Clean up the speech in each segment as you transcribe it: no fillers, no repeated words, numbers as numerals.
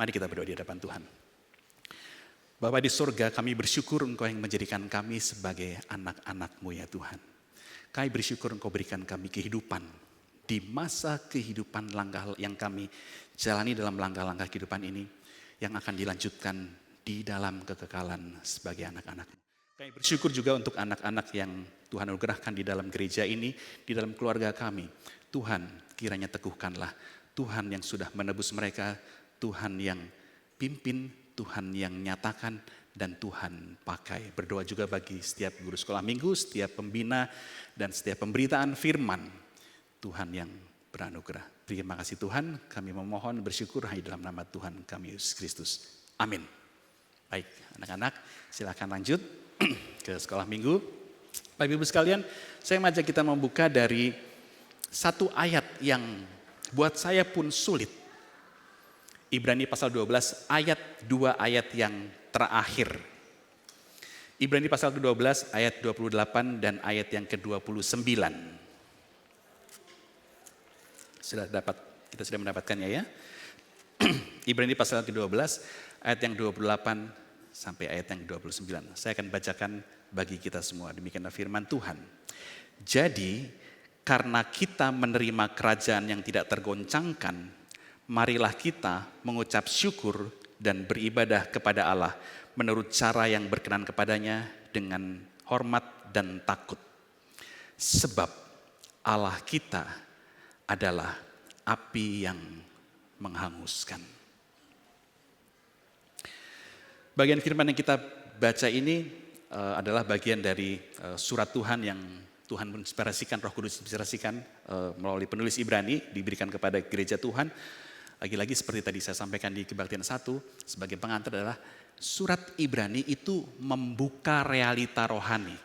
Mari kita berdoa di hadapan Tuhan. Bapa di surga, kami bersyukur Engkau yang menjadikan kami sebagai anak-anak-Mu ya Tuhan. Kami bersyukur Engkau berikan kami kehidupan di masa kehidupan langkah yang kami jalani dalam langkah-langkah kehidupan ini yang akan dilanjutkan di dalam kekekalan sebagai anak-anak. Kami bersyukur juga untuk anak-anak yang Tuhan anugerahkan di dalam gereja ini, di dalam keluarga kami. Tuhan kiranya teguhkanlah, Tuhan yang sudah menebus mereka, Tuhan yang pimpin, Tuhan yang nyatakan, dan Tuhan pakai. Berdoa juga bagi setiap guru sekolah minggu, setiap pembina, dan setiap pemberitaan firman. Tuhan yang beranugerah. Terima kasih Tuhan, kami memohon bersyukur hanya dalam nama Tuhan kami Yesus Kristus. Amin. Baik, anak-anak silakan lanjut ke sekolah minggu. Bapak Ibu sekalian, saya mengajak kita membuka dari satu ayat yang buat saya pun sulit. Ibrani pasal 12 ayat 2 ayat yang terakhir. Ibrani pasal 12 ayat 28 dan ayat yang ke-29. Kita sudah mendapatkannya ya. Ibrani pasal ke-12 ayat yang 28 sampai ayat yang 29. Saya akan bacakan bagi kita semua. Demikianlah firman Tuhan. Jadi karena kita menerima kerajaan yang tidak tergoncangkan, marilah kita mengucap syukur dan beribadah kepada Allah menurut cara yang berkenan kepadanya dengan hormat dan takut. Sebab Allah kita adalah api yang menghanguskan. Bagian firman yang kita baca ini adalah bagian dari surat Tuhan yang Tuhan menginspirasikan, Roh Kudus menginspirasikan melalui penulis Ibrani, diberikan kepada gereja Tuhan. Lagi-lagi seperti tadi saya sampaikan di kebaktian 1, sebagai pengantar adalah surat Ibrani itu membuka realita rohani.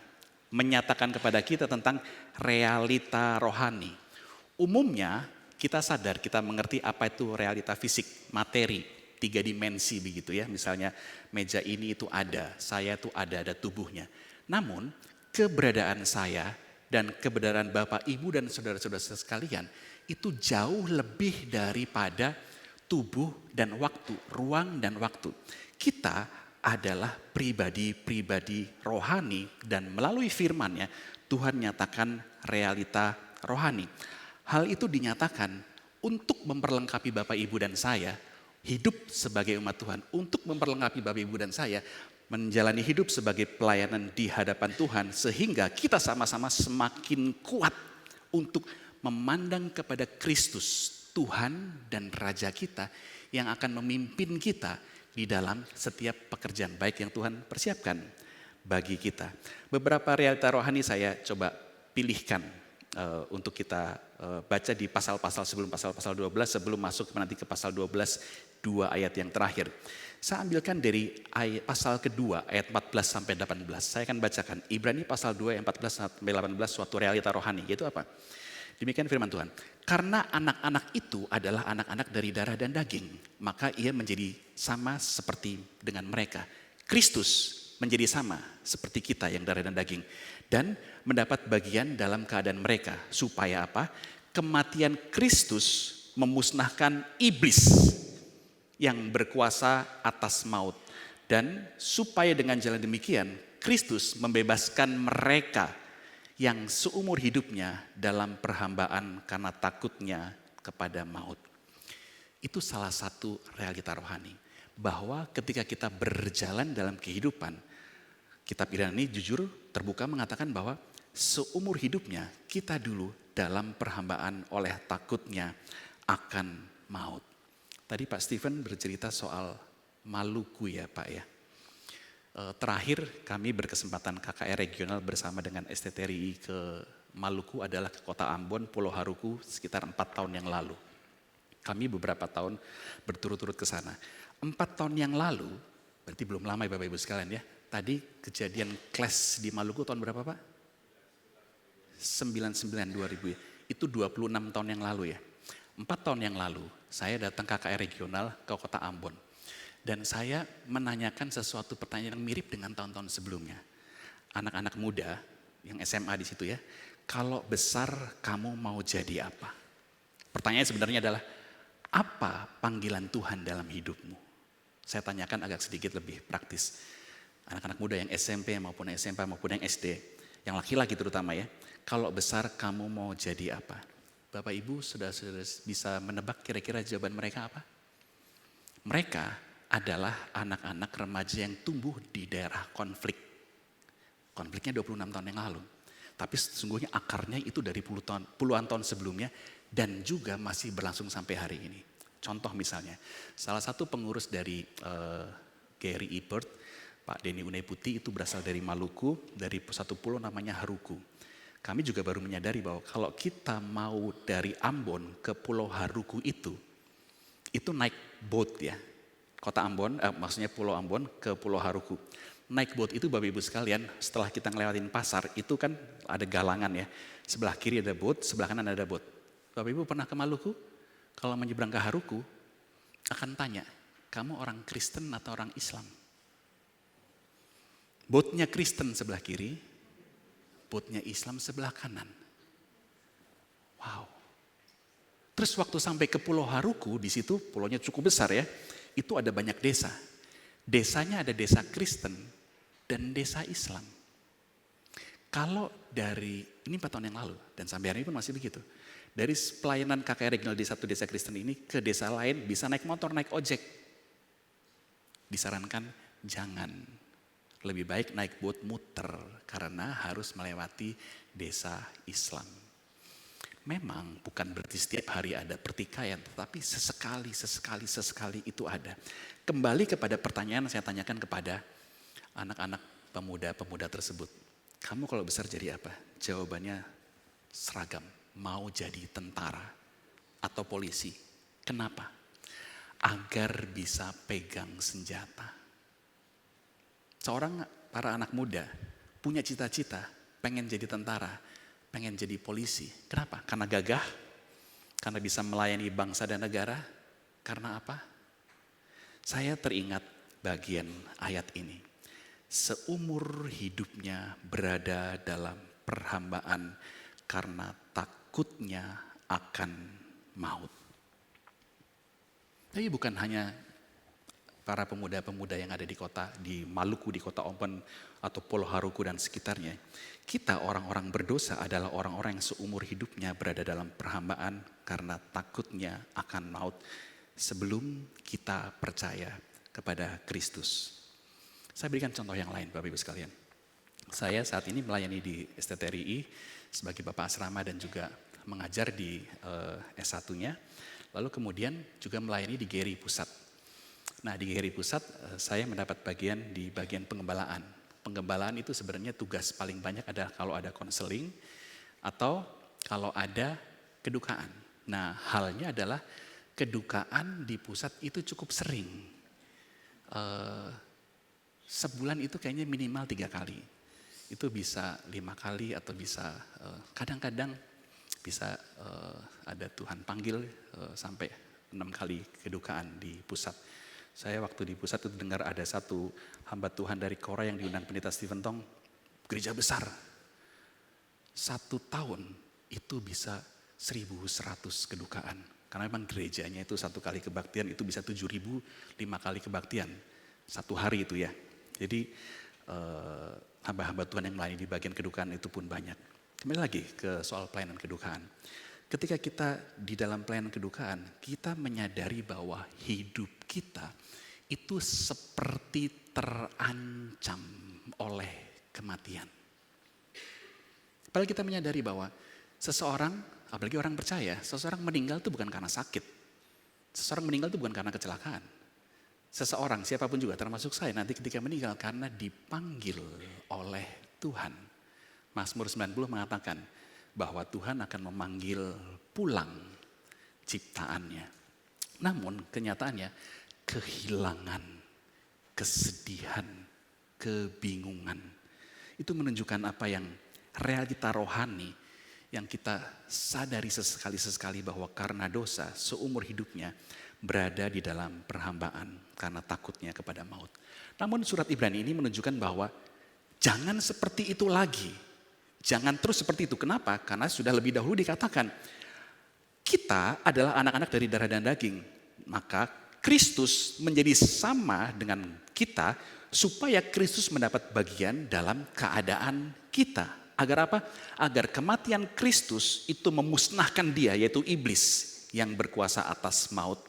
Menyatakan kepada kita tentang realita rohani. Umumnya kita sadar, kita mengerti apa itu realita fisik, materi, 3 dimensi begitu ya. Misalnya meja ini itu ada, saya itu ada tubuhnya. Namun keberadaan saya dan keberadaan Bapak, Ibu dan saudara-saudara sekalian itu jauh lebih daripada tubuh dan waktu, ruang dan waktu. Kita adalah pribadi-pribadi rohani dan melalui firman-Nya Tuhan nyatakan realita rohani. Hal itu dinyatakan untuk memperlengkapi Bapak, Ibu dan saya hidup sebagai umat Tuhan, untuk memperlengkapi Bapak, Ibu dan saya menjalani hidup sebagai pelayanan di hadapan Tuhan sehingga kita sama-sama semakin kuat untuk memandang kepada Kristus, Tuhan dan Raja kita yang akan memimpin kita di dalam setiap pekerjaan baik yang Tuhan persiapkan bagi kita. Beberapa realita rohani saya coba pilihkan untuk kita baca di pasal-pasal sebelum pasal-pasal 12, sebelum masuk nanti ke pasal 12, 2 ayat yang terakhir. Saya ambilkan dari pasal kedua ayat 14 sampai 18. Saya akan bacakan Ibrani pasal 2 ayat 14 sampai 18 suatu realita rohani. Yaitu apa? Demikian firman Tuhan. Karena anak-anak itu adalah anak-anak dari darah dan daging, maka ia menjadi sama seperti dengan mereka. Kristus menjadi sama seperti kita yang darah dan daging. Dan mendapat bagian dalam keadaan mereka. Supaya apa? Kematian Kristus memusnahkan iblis yang berkuasa atas maut. Dan supaya dengan jalan demikian Kristus membebaskan mereka yang seumur hidupnya dalam perhambaan karena takutnya kepada maut. Itu salah satu realita rohani. Bahwa ketika kita berjalan dalam kehidupan, kitab Ibrani jujur terbuka mengatakan bahwa seumur hidupnya kita dulu dalam perhambaan oleh takutnya akan maut. Tadi Pak Stephen bercerita soal Maluku ya Pak ya. Terakhir kami berkesempatan KKR regional bersama dengan STTRI ke Maluku adalah ke kota Ambon, Pulau Haruku sekitar 4 tahun yang lalu. Kami beberapa tahun berturut-turut ke sana. 4 tahun yang lalu, berarti belum lama ya Bapak Ibu sekalian ya. Tadi kejadian clash di Maluku tahun berapa Pak? 99-2000 ya. Itu 26 tahun yang lalu ya. 4 tahun yang lalu saya datang KKR regional ke kota Ambon. Dan saya menanyakan sesuatu pertanyaan yang mirip dengan tahun-tahun sebelumnya. Anak-anak muda yang SMA di situ ya, kalau besar kamu mau jadi apa? Pertanyaannya sebenarnya adalah, apa panggilan Tuhan dalam hidupmu? Saya tanyakan agak sedikit lebih praktis. Anak-anak muda yang SMP maupun SMP maupun yang SD, yang laki-laki terutama ya, kalau besar kamu mau jadi apa? Bapak Ibu sudah bisa menebak kira-kira jawaban mereka apa? Mereka adalah anak-anak remaja yang tumbuh di daerah konflik. Konfliknya 26 tahun yang lalu. Tapi sesungguhnya akarnya itu dari puluhan tahun sebelumnya dan juga masih berlangsung sampai hari ini. Contoh misalnya, salah satu pengurus dari Gary Ebert, Pak Denny Uneputi itu berasal dari Maluku, dari satu pulau namanya Haruku. Kami juga baru menyadari bahwa kalau kita mau dari Ambon ke Pulau Haruku itu naik boat ya. Kota Ambon, maksudnya Pulau Ambon ke Pulau Haruku. Naik boat itu Bapak Ibu sekalian, setelah kita ngelewatin pasar, itu kan ada galangan ya. Sebelah kiri ada boat, sebelah kanan ada boat. Bapak Ibu pernah ke Maluku? Kalau menyeberang ke Haruku, akan tanya, kamu orang Kristen atau orang Islam? Boatnya Kristen sebelah kiri, boatnya Islam sebelah kanan. Wow. Terus waktu sampai ke Pulau Haruku, di situ pulaunya cukup besar ya, itu ada banyak desa. Desanya ada desa Kristen dan desa Islam. Kalau dari, ini 4 tahun yang lalu, dan sampai hari ini pun masih begitu. Dari pelayanan KKR regional di satu desa Kristen ini ke desa lain bisa naik motor, naik ojek. Disarankan jangan. Lebih baik naik boat muter karena harus melewati desa Islam. Memang bukan berarti setiap hari ada pertikaian, tetapi sesekali itu ada. Kembali kepada pertanyaan yang saya tanyakan kepada anak-anak pemuda-pemuda tersebut. Kamu kalau besar jadi apa? Jawabannya seragam, mau jadi tentara atau polisi. Kenapa? Agar bisa pegang senjata. Para anak muda punya cita-cita, pengen jadi tentara, pengen jadi polisi. Kenapa? Karena gagah, karena bisa melayani bangsa dan negara. Karena apa? Saya teringat bagian ayat ini. Seumur hidupnya berada dalam perhambaan karena takutnya akan maut. Tapi bukan hanya para pemuda-pemuda yang ada di kota, di Maluku, di kota Ambon atau Pulau Haruku dan sekitarnya. Kita orang-orang berdosa adalah orang-orang yang seumur hidupnya berada dalam perhambaan karena takutnya akan maut sebelum kita percaya kepada Kristus. Saya berikan contoh yang lain Bapak Ibu sekalian. Saya saat ini melayani di STTRI sebagai Bapak Asrama dan juga mengajar di S1-nya. Lalu kemudian juga melayani di GERI Pusat. Nah di GERI Pusat saya mendapat bagian di bagian pengembalaan. Pengembalaan itu sebenarnya tugas paling banyak adalah kalau ada konseling atau kalau ada kedukaan. Nah halnya adalah kedukaan di pusat itu cukup sering. Sebulan itu kayaknya minimal 3 kali. Itu bisa 5 kali atau bisa kadang-kadang bisa ada Tuhan panggil sampai 6 kali kedukaan di pusat. Saya waktu di pusat itu dengar ada satu hamba Tuhan dari Korea yang diundang pendeta Stephen Tong, gereja besar. 1 tahun itu bisa 1.100 kedukaan. Karena memang gerejanya itu 1 kali kebaktian itu bisa 7.000, 5 kali kebaktian. 1 hari itu ya. Jadi hamba-hamba Tuhan yang melayani di bagian kedukaan itu pun banyak. Kembali lagi ke soal pelayanan kedukaan. Ketika kita di dalam pelayanan kedukaan, kita menyadari bahwa hidup kita itu seperti terancam oleh kematian. Padahal kita menyadari bahwa seseorang, apalagi orang percaya, seseorang meninggal itu bukan karena sakit. Seseorang meninggal itu bukan karena kecelakaan. Seseorang, siapapun juga termasuk saya nanti ketika meninggal karena dipanggil oleh Tuhan. Mazmur 90 mengatakan bahwa Tuhan akan memanggil pulang ciptaannya. Namun kenyataannya kehilangan, kesedihan, kebingungan. Itu menunjukkan apa yang realita rohani yang kita sadari sesekali bahwa karena dosa seumur hidupnya berada di dalam perhambaan karena takutnya kepada maut. Namun surat Ibrani ini menunjukkan bahwa jangan seperti itu lagi. Jangan terus seperti itu. Kenapa? Karena sudah lebih dahulu dikatakan kita adalah anak-anak dari darah dan daging. Maka Kristus menjadi sama dengan kita supaya Kristus mendapat bagian dalam keadaan kita. Agar apa? Agar kematian Kristus itu memusnahkan dia, yaitu iblis yang berkuasa atas maut.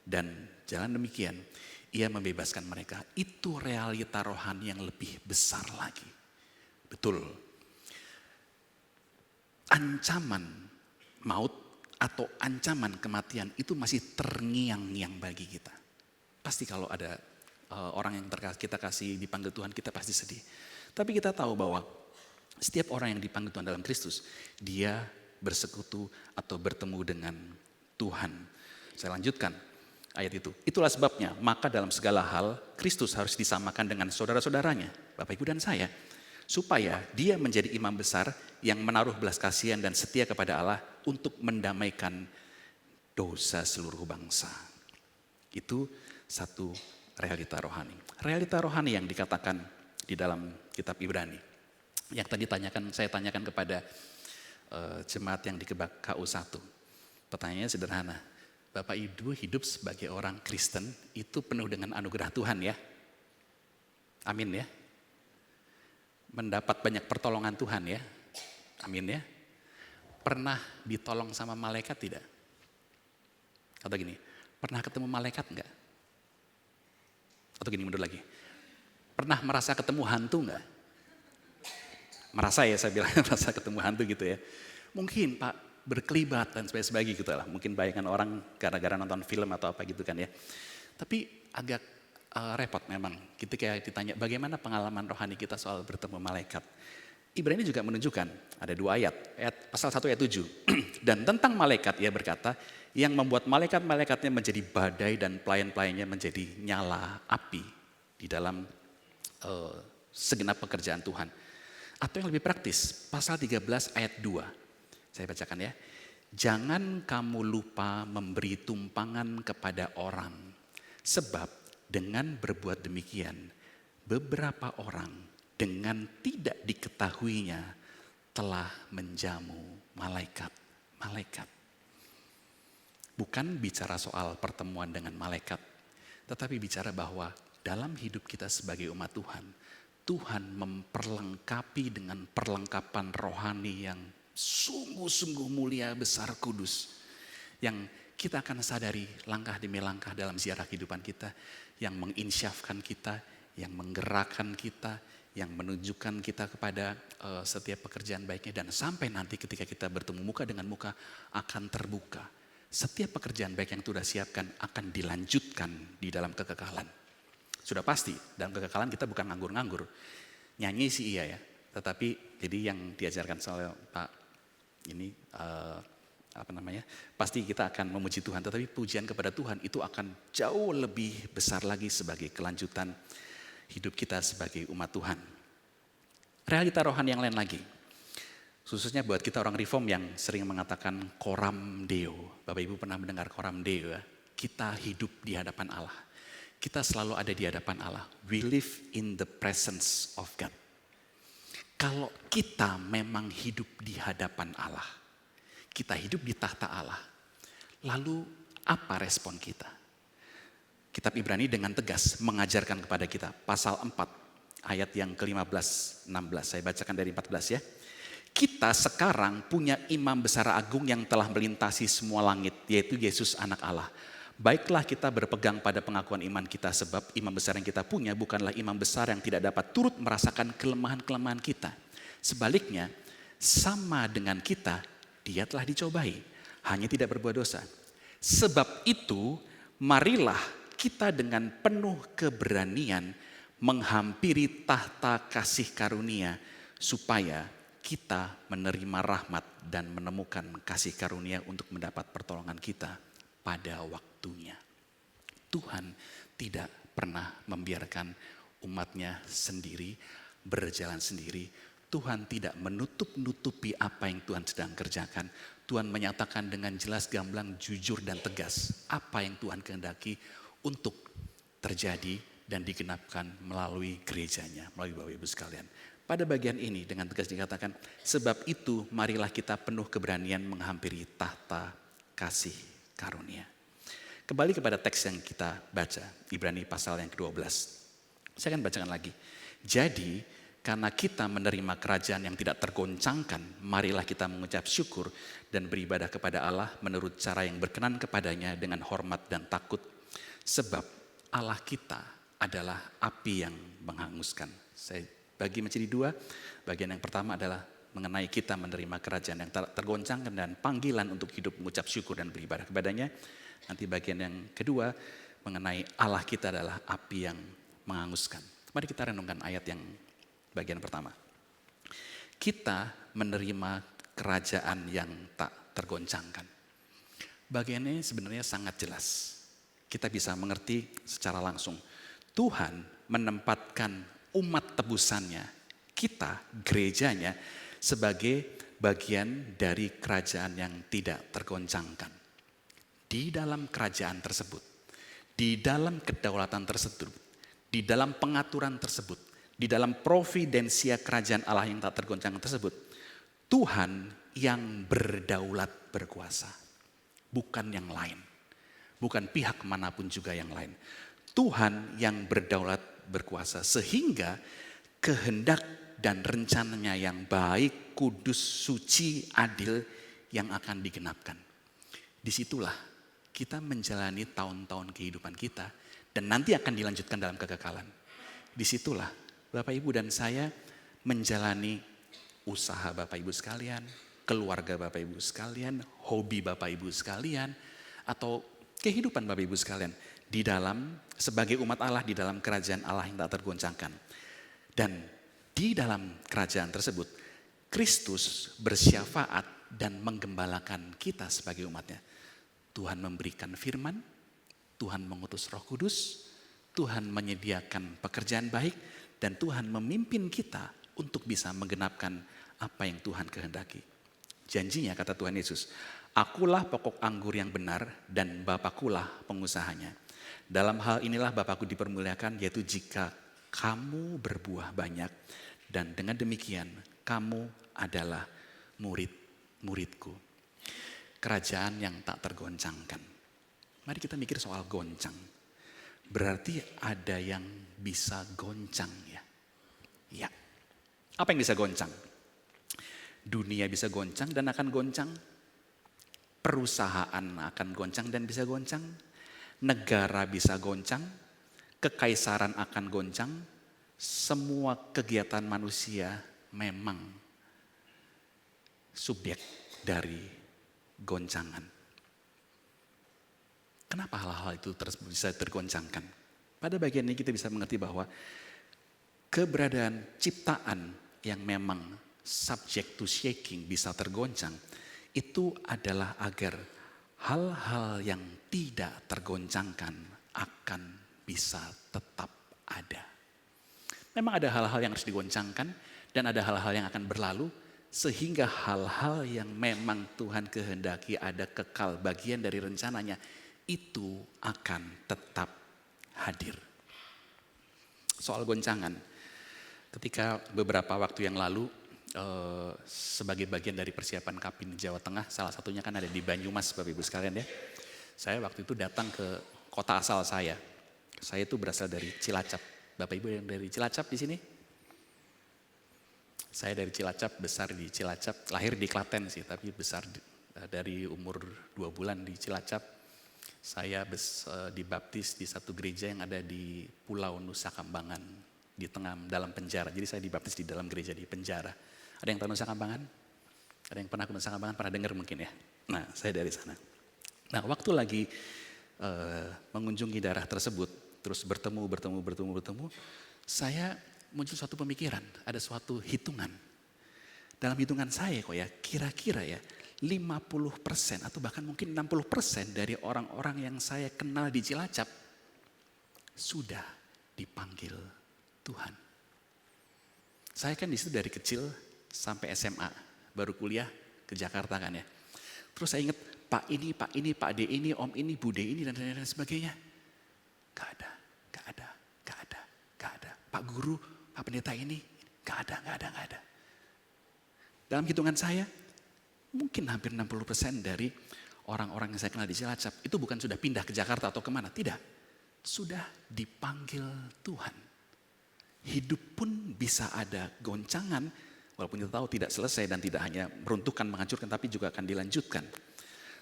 Dan jalan demikian, ia membebaskan mereka. Itu realita rohani yang lebih besar lagi. Betul. Ancaman maut atau ancaman kematian itu masih terngiang-ngiang bagi kita. Pasti kalau ada orang yang kita kasih dipanggil Tuhan, kita pasti sedih. Tapi kita tahu bahwa setiap orang yang dipanggil Tuhan dalam Kristus, dia bersekutu atau bertemu dengan Tuhan. Saya lanjutkan ayat itu. Itulah sebabnya, maka dalam segala hal Kristus harus disamakan dengan saudara-saudaranya, Bapak Ibu dan saya, supaya dia menjadi imam besar yang menaruh belas kasihan dan setia kepada Allah untuk mendamaikan dosa seluruh bangsa. Itu satu realita rohani. Realita rohani yang dikatakan di dalam kitab Ibrani. Yang tadi saya tanyakan kepada jemaat yang di KU1. Pertanyaannya sederhana. Bapak Ibu hidup sebagai orang Kristen itu penuh dengan anugerah Tuhan ya. Amin ya. Mendapat banyak pertolongan Tuhan ya. Amin ya. Pernah ditolong sama malaikat tidak? Atau gini, pernah ketemu malaikat enggak? Atau gini, mundur lagi. Pernah merasa ketemu hantu enggak? Merasa ya, saya bilang merasa ketemu hantu gitu ya. Mungkin Pak berkelibat dan sebagainya gitu lah. Mungkin bayangan orang gara-gara nonton film atau apa gitu kan ya. Tapi agak repot memang ketika ditanya bagaimana pengalaman rohani kita soal bertemu malaikat. Ibrani juga menunjukkan, ada 2 ayat pasal 1 ayat 7. Dan tentang malaikat ia berkata, yang membuat malaikat-malaikatnya menjadi badai dan pelayan-pelayannya menjadi nyala api di dalam segenap pekerjaan Tuhan. Atau yang lebih praktis, pasal 13 ayat 2. Saya bacakan ya. Jangan kamu lupa memberi tumpangan kepada orang, sebab dengan berbuat demikian, beberapa orang dengan tidak diketahuinya telah menjamu malaikat. Bukan bicara soal pertemuan dengan malaikat, tetapi bicara bahwa dalam hidup kita sebagai umat Tuhan, Tuhan memperlengkapi dengan perlengkapan rohani yang sungguh-sungguh mulia, besar, kudus. Yang kita akan sadari langkah demi langkah dalam ziarah kehidupan kita, yang menginsyafkan kita, yang menggerakkan kita, yang menunjukkan kita kepada setiap pekerjaan baiknya. Dan sampai nanti ketika kita bertemu muka dengan muka akan terbuka. Setiap pekerjaan baik yang sudah siapkan akan dilanjutkan di dalam kekekalan. Sudah pasti dalam kekekalan kita bukan nganggur-nganggur. Nyanyi sih iya ya. Tetapi jadi yang diajarkan soal Pak ini pasti kita akan memuji Tuhan. Tetapi pujian kepada Tuhan itu akan jauh lebih besar lagi sebagai kelanjutan hidup kita sebagai umat Tuhan. Realita rohani yang lain lagi. Khususnya buat kita orang reform yang sering mengatakan coram Deo. Bapak Ibu pernah mendengar coram Deo ya? Kita hidup di hadapan Allah. Kita selalu ada di hadapan Allah. We live in the presence of God. Kalau kita memang hidup di hadapan Allah, kita hidup di tahta Allah, lalu apa respon kita? Kitab Ibrani dengan tegas mengajarkan kepada kita, pasal 4 ayat yang ke-15, 16, saya bacakan dari 14 ya. Kita sekarang punya imam besar agung yang telah melintasi semua langit, yaitu Yesus anak Allah. Baiklah kita berpegang pada pengakuan iman kita, sebab imam besar yang kita punya bukanlah imam besar yang tidak dapat turut merasakan kelemahan-kelemahan kita. Sebaliknya, sama dengan kita, dia telah dicobai, hanya tidak berbuat dosa. Sebab itu, marilah kita dengan penuh keberanian menghampiri tahta kasih karunia, supaya kita menerima rahmat dan menemukan kasih karunia untuk mendapat pertolongan kita pada waktunya. Tuhan tidak pernah membiarkan umatnya sendiri, berjalan sendiri. Tuhan tidak menutup-nutupi apa yang Tuhan sedang kerjakan. Tuhan menyatakan dengan jelas, gamblang, jujur dan tegas apa yang Tuhan kehendaki untuk terjadi dan digenapkan melalui gerejanya, melalui Bapak Ibu sekalian. Pada bagian ini dengan tegas dikatakan, sebab itu marilah kita penuh keberanian menghampiri tahta kasih karunia. Kembali kepada teks yang kita baca, Ibrani pasal yang ke-12. Saya akan bacakan lagi. Jadi, karena kita menerima kerajaan yang tidak tergoncangkan, marilah kita mengucap syukur dan beribadah kepada Allah menurut cara yang berkenan kepadanya dengan hormat dan takut. Sebab Allah kita adalah api yang menghanguskan. Saya bagi menjadi dua. Bagian yang pertama adalah mengenai kita menerima kerajaan yang tergoncangkan dan panggilan untuk hidup mengucap syukur dan beribadah kepadanya. Nanti bagian yang kedua mengenai Allah kita adalah api yang menghanguskan. Mari kita renungkan ayat yang bagian pertama. Kita menerima kerajaan yang tak tergoncangkan. Bagian ini sebenarnya sangat jelas. Kita bisa mengerti secara langsung. Tuhan menempatkan umat tebusannya, kita, gerejanya, sebagai bagian dari kerajaan yang tidak tergoncangkan. Di dalam kerajaan tersebut, di dalam kedaulatan tersebut, di dalam pengaturan tersebut, di dalam providensia kerajaan Allah yang tak tergoncangkan tersebut, Tuhan yang berdaulat berkuasa, bukan yang lain, bukan pihak manapun juga yang lain. Tuhan yang berdaulat berkuasa sehingga kehendak dan rencananya yang baik, kudus, suci, adil yang akan digenapkan. Disitulah kita menjalani tahun-tahun kehidupan kita dan nanti akan dilanjutkan dalam kekekalan. Disitulah Bapak Ibu dan saya menjalani usaha Bapak Ibu sekalian, keluarga Bapak Ibu sekalian, hobi Bapak Ibu sekalian, atau kehidupan Bapak Ibu sekalian di dalam sebagai umat Allah di dalam kerajaan Allah yang tak tergoncangkan. Dan di dalam kerajaan tersebut Kristus bersyafaat dan menggembalakan kita sebagai umatnya. Tuhan memberikan firman, Tuhan mengutus Roh Kudus, Tuhan menyediakan pekerjaan baik, dan Tuhan memimpin kita untuk bisa menggenapkan apa yang Tuhan kehendaki. Janjinya kata Tuhan Yesus, akulah pokok anggur yang benar dan Bapakulah pengusahanya. Dalam hal inilah Bapakku dipermuliakan, yaitu jika kamu berbuah banyak dan dengan demikian kamu adalah murid-muridku. Kerajaan yang tak tergoncangkan. Mari kita mikir soal goncang. Berarti ada yang bisa goncang ya. Ya. Apa yang bisa goncang? Dunia bisa goncang dan akan goncang. Perusahaan akan goncang dan bisa goncang. Negara bisa goncang. Kekaisaran akan goncang. Semua kegiatan manusia memang subjek dari goncangan. Kenapa hal-hal itu bisa tergoncangkan? Pada bagian ini kita bisa mengerti bahwa keberadaan ciptaan yang memang subject to shaking bisa tergoncang, itu adalah agar hal-hal yang tidak tergoncangkan akan bisa tetap ada. Memang ada hal-hal yang harus digoncangkan dan ada hal-hal yang akan berlalu, sehingga hal-hal yang memang Tuhan kehendaki ada kekal bagian dari rencananya, itu akan tetap hadir. Soal goncangan, ketika beberapa waktu yang lalu sebagai bagian dari persiapan Kapin Jawa Tengah, salah satunya kan ada di Banyumas Bapak Ibu sekalian ya. Saya waktu itu datang ke kota asal saya. Saya itu berasal dari Cilacap. Bapak Ibu yang dari Cilacap di sini? Saya dari Cilacap, besar di Cilacap, lahir di Klaten sih, tapi besar dari umur 2 bulan di Cilacap. Saya dibaptis di satu gereja yang ada di Pulau Nusa Kambangan, di tengah dalam penjara. Jadi saya dibaptis di dalam gereja di penjara. Ada yang tahu Nusa Kambangan? Ada yang pernah ke Nusa Kambangan? Pernah dengar mungkin ya? Nah, saya dari sana. Nah, waktu lagi mengunjungi daerah tersebut, terus bertemu, saya muncul suatu pemikiran, ada suatu hitungan. Dalam hitungan saya kok ya, kira-kira ya 50% atau bahkan mungkin 60% dari orang-orang yang saya kenal di Cilacap sudah dipanggil Tuhan. Saya kan di situ dari kecil sampai SMA, baru kuliah ke Jakarta kan ya. Terus saya ingat Pak ini, Pak D ini, Om ini, Bude ini dan lain-lain sebagainya. Gak ada. Pak Guru, Pak Pendeta ini, gak ada. Dalam hitungan saya, mungkin hampir 60% dari orang-orang yang saya kenal di Cilacap itu bukan sudah pindah ke Jakarta atau kemana, tidak. Sudah dipanggil Tuhan. Hidup pun bisa ada goncangan, walaupun kita tahu tidak selesai dan tidak hanya meruntuhkan, menghancurkan, tapi juga akan dilanjutkan.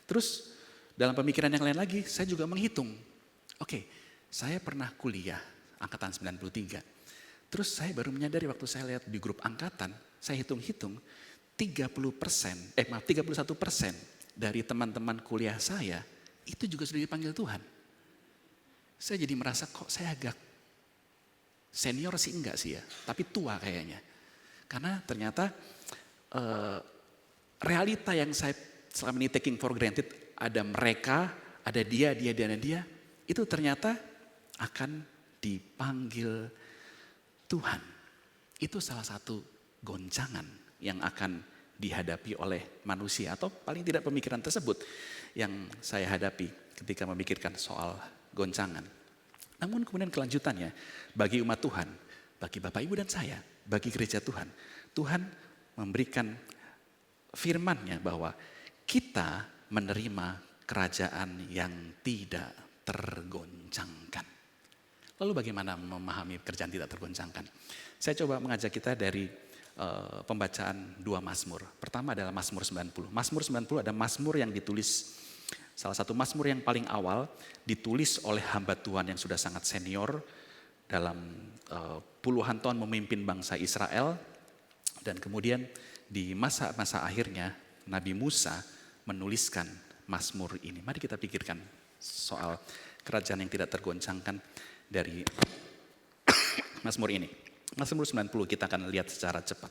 Terus dalam pemikiran yang lain lagi, saya juga menghitung. Oke, saya pernah kuliah angkatan 93. Terus saya baru menyadari waktu saya lihat di grup angkatan, saya hitung-hitung 31% dari teman-teman kuliah saya itu juga sudah dipanggil Tuhan. Saya jadi merasa kok saya agak senior sih enggak sih ya, tapi tua kayaknya. Karena ternyata realita yang saya selama ini taking for granted, ada mereka, ada dia, itu ternyata akan dipanggil Tuhan. Itu salah satu goncangan yang akan dihadapi oleh manusia, atau paling tidak pemikiran tersebut yang saya hadapi ketika memikirkan soal goncangan. Namun kemudian kelanjutannya, bagi umat Tuhan, bagi Bapak Ibu dan saya, bagi gereja Tuhan, Tuhan memberikan firman-Nya bahwa kita menerima kerajaan yang tidak tergoncangkan. Lalu bagaimana memahami kerjaan tidak tergoncangkan? Saya coba mengajak kita dari pembacaan 2 Mazmur. Pertama adalah Mazmur 90. Mazmur 90 ada Mazmur yang ditulis, salah satu Mazmur yang paling awal ditulis oleh hamba Tuhan yang sudah sangat senior dalam puluhan tahun memimpin bangsa Israel. Dan kemudian di masa-masa akhirnya Nabi Musa menuliskan Mazmur ini. Mari kita pikirkan soal kerajaan yang tidak tergoncangkan dari Mazmur ini. Mazmur 90 kita akan lihat secara cepat.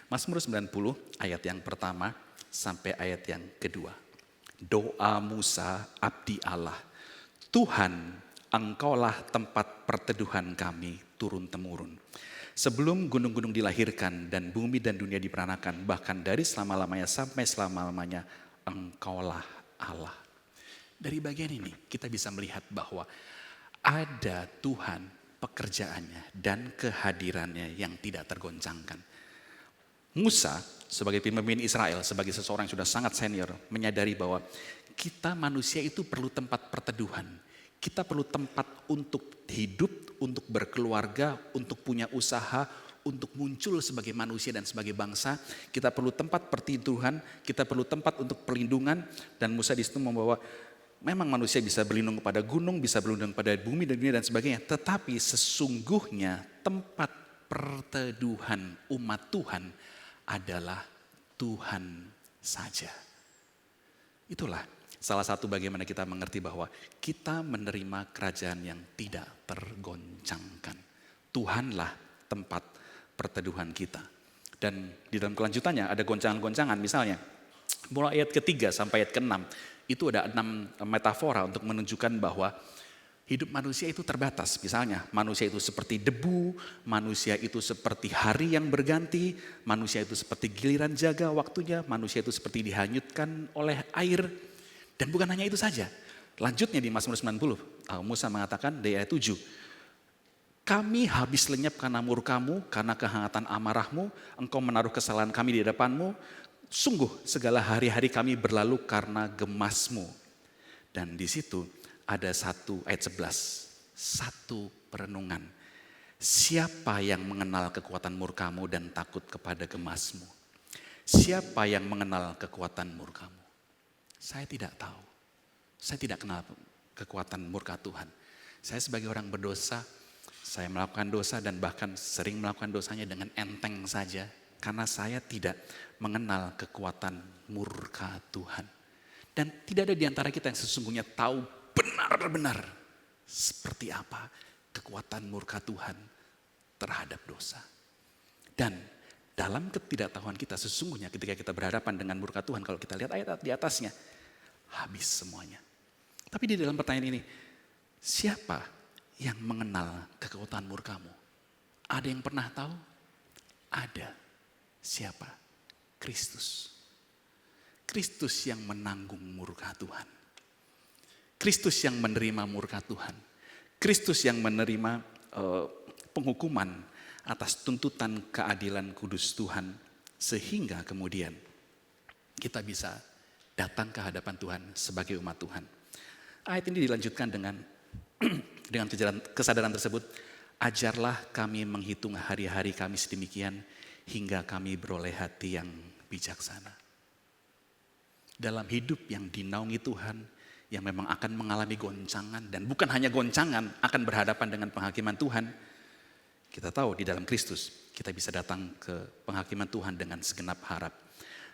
Mazmur 90 ayat yang pertama sampai ayat yang kedua. Doa Musa abdi Allah. Tuhan, Engkaulah tempat perteduhan kami turun-temurun. Sebelum gunung-gunung dilahirkan dan bumi dan dunia diperanakan, bahkan dari selama-lamanya sampai selama-lamanya, Engkaulah Allah. Dari bagian ini kita bisa melihat bahwa ada Tuhan, pekerjaannya dan kehadirannya yang tidak tergoncangkan. Musa sebagai pemimpin Israel, sebagai seseorang yang sudah sangat senior, menyadari bahwa kita manusia itu perlu tempat perteduhan. Kita perlu tempat untuk hidup, untuk berkeluarga, untuk punya usaha, untuk muncul sebagai manusia dan sebagai bangsa. Kita perlu tempat perteduhan, kita perlu tempat untuk perlindungan. Dan Musa di situ membawa, memang manusia bisa berlindung kepada gunung, bisa berlindung pada bumi dan dunia dan sebagainya. Tetapi sesungguhnya tempat perteduhan umat Tuhan adalah Tuhan saja. Itulah salah satu bagaimana kita mengerti bahwa kita menerima kerajaan yang tidak tergoncangkan. Tuhanlah tempat perteduhan kita. Dan di dalam kelanjutannya ada goncangan-goncangan, misalnya mulai ayat ke-3 sampai ayat ke-6. Itu ada 6 metafora untuk menunjukkan bahwa hidup manusia itu terbatas. Misalnya manusia itu seperti debu, manusia itu seperti hari yang berganti, manusia itu seperti giliran jaga waktunya, manusia itu seperti dihanyutkan oleh air. Dan bukan hanya itu saja. Lanjutnya di Mazmur 90, Musa mengatakan di ayat 7, kami habis lenyap karena murkamu, karena kehangatan amarahmu, engkau menaruh kesalahan kami di depanmu. Sungguh segala hari-hari kami berlalu karena gemasmu. Dan di situ ada ayat 11, satu perenungan. Siapa yang mengenal kekuatan murkamu dan takut kepada gemasmu? Siapa yang mengenal kekuatan murkamu? Saya tidak tahu. Saya tidak kenal kekuatan murka Tuhan. Saya sebagai orang berdosa, saya melakukan dosa dan bahkan sering melakukan dosanya dengan enteng saja. Karena saya tidak mengenal kekuatan murka Tuhan. Dan tidak ada di antara kita yang sesungguhnya tahu benar-benar seperti apa kekuatan murka Tuhan terhadap dosa. Dan dalam ketidaktahuan kita sesungguhnya ketika kita berhadapan dengan murka Tuhan, kalau kita lihat ayat di atasnya, habis semuanya. Tapi di dalam pertanyaan ini, siapa yang mengenal kekuatan murkamu? Ada yang pernah tahu? Ada. Siapa? Kristus. Kristus yang menanggung murka Tuhan. Kristus yang menerima murka Tuhan. Kristus yang menerima penghukuman atas tuntutan keadilan kudus Tuhan. Sehingga kemudian kita bisa datang ke hadapan Tuhan sebagai umat Tuhan. Ayat ini dilanjutkan dengan dengan kesadaran tersebut, ajarlah kami menghitung hari-hari kami sedemikian hingga kami beroleh hati yang bijaksana. Dalam hidup yang dinaungi Tuhan, yang memang akan mengalami goncangan, dan bukan hanya goncangan, akan berhadapan dengan penghakiman Tuhan, kita tahu di dalam Kristus, kita bisa datang ke penghakiman Tuhan dengan segenap harap.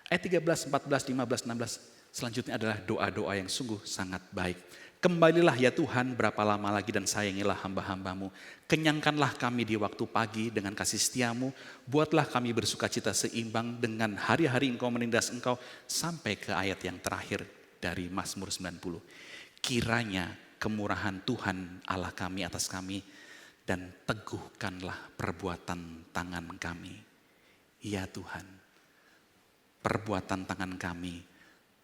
Ayat 13, 14, 15, 16, selanjutnya adalah doa-doa yang sungguh sangat baik. Kembalilah ya Tuhan, berapa lama lagi dan sayangilah hamba-hambamu. Kenyangkanlah kami di waktu pagi dengan kasih setiamu. Buatlah kami bersukacita seimbang dengan hari-hari engkau menindas engkau. Sampai ke ayat yang terakhir dari Mazmur 90. Kiranya kemurahan Tuhan Allah kami atas kami dan teguhkanlah perbuatan tangan kami. Ya Tuhan, perbuatan tangan kami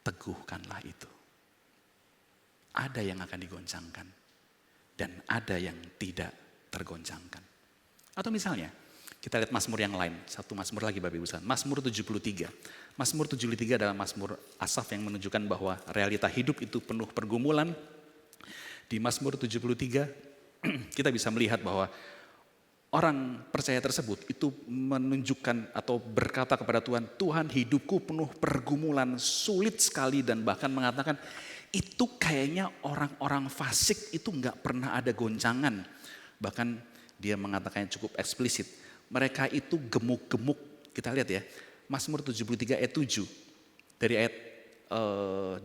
teguhkanlah itu. Ada yang akan digoncangkan dan ada yang tidak tergoncangkan. Atau misalnya kita lihat Mazmur yang lain, satu Mazmur lagi Bapak Ibu sekalian, Mazmur 73. Mazmur 73 adalah Mazmur Asaf yang menunjukkan bahwa realita hidup itu penuh pergumulan. Di Mazmur 73 kita bisa melihat bahwa orang percaya tersebut itu menunjukkan atau berkata kepada Tuhan, Tuhan hidupku penuh pergumulan, sulit sekali, dan bahkan mengatakan itu kayaknya orang-orang fasik itu nggak pernah ada goncangan. Bahkan dia mengatakannya cukup eksplisit. Mereka itu gemuk-gemuk. Kita lihat ya, Mazmur 73 ayat 7. Dari ayat